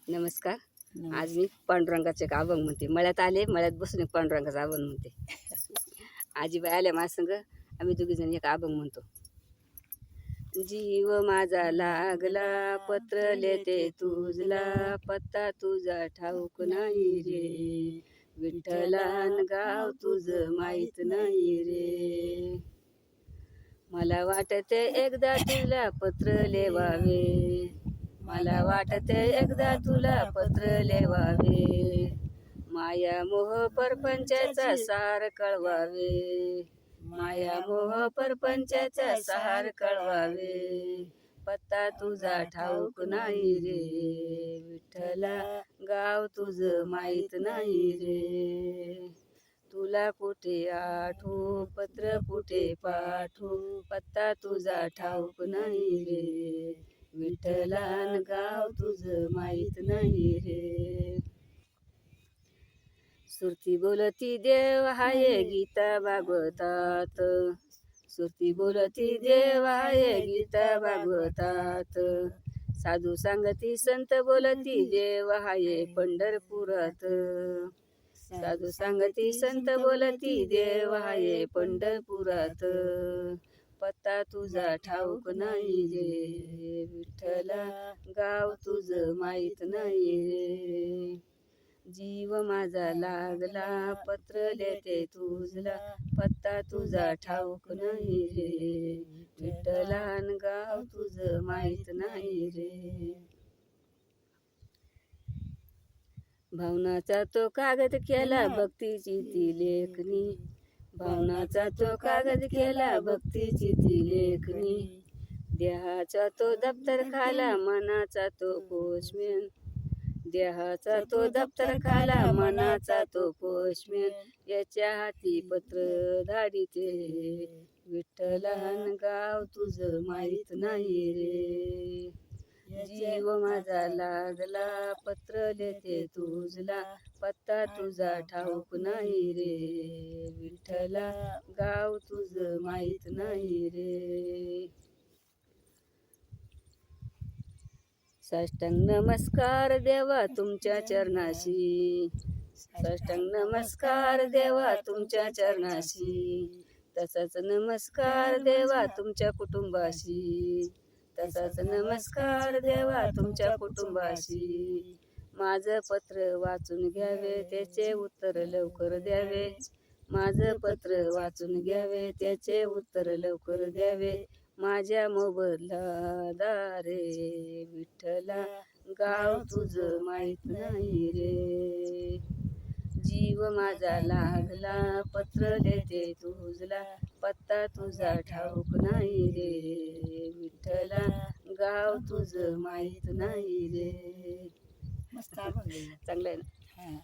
नमस्कार. आज नमस्कार. मी पांडुरंगाचे एक अभंग म्हणते. मळ्यात आले, मळ्यात बसून एक पांडुरंगाचा अभंग म्हणते. आजीबाई आल्या माझ्यासंग, आम्ही दोघीजण एक अभंग म्हणतो. जीव माझा लागला, पत्र लेते तुझला, पत्ता तुझा ठाऊक नाही रे. विठ्ठलान गाव तुझं माहीत नाही रे. मला वाटते एकदा तुला पत्र लिहावे, मला वाटते एकदा तुला पत्र लिहावे. माया मोह परपंचाचा सार कळवावे, माया मोह परपंचाचा सार कळवावे. पत्ता तुझा ठाऊक नाही रे, विठ्ठला गाव तुझं माहीत नाही रे. तुला कुठे आठवू, पत्र कुठे पाठवू, पत्ता तुझा ठाऊक नाही रे. विठ्ठलान गाव तुझं माहीत नाही रे. सुरती बोलती देव हाये गीता भागवतात, सुरती बोलती देव हाये गीता भागवतात. साधू सांगती संत बोलती देव हाये पंढरपुरात, साधू सांगती संत बोलती देव हाये पंढरपुरात. पत्ता तुझा ठाऊक नाही रे, विठ्ठला गाव तुझं माहीत नाही रे. जीव माझा लागला, पत्र लिहिते तुझला, पत्ता तुझा ठाऊक नाही रे. विठ्ठलान गाव तुझं माहीत नाही रे. भावनाचा तो कागद केला भक्तीची ती लेखनी, भावनाचा तो कागद केला भक्तीची ती लेखनी. देहाचा तो दप्तर खाला, मनाचा तो पोषमेन, देहाचा तो दप्तर खाला, मनाचा तो पोषमेन. याच्या हाती पत्र धाडिते, विठ्ठलान गाव तुझं माहीत नाही रे. जीव माझा लागला, पत्र लिहिते तुझला, पत्ता तुझा ठाऊक नाही रे. विठ्ठला गाव तुझं माहीत नाही रे. साष्टांग नमस्कार देवा तुमच्या चरणाशी, साष्टांग नमस्कार देवा तुमच्या चरणाशी. तसाच नमस्कार देवा तुमच्या कुटुंबाशी, तसाच नमस्कार देवा तुमच्या कुटुंबाशी. माझं पत्र वाचून घ्यावे, त्याचे उत्तर लवकर द्यावे, माझं पत्र वाचून घ्यावे, त्याचे उत्तर लवकर द्यावे. माझ्या मोबदला दारे, विठ्ठला गाव तुझं माहीत नाही रे. जीव माझा लागला, पत्र लिहिते तुझला, पत्ता तुझा ठाऊक नाही रे. विठ्ठला गाव तुझं माहीत नाही रे. मस्त अभंग आहे. चांगलं आहे ना.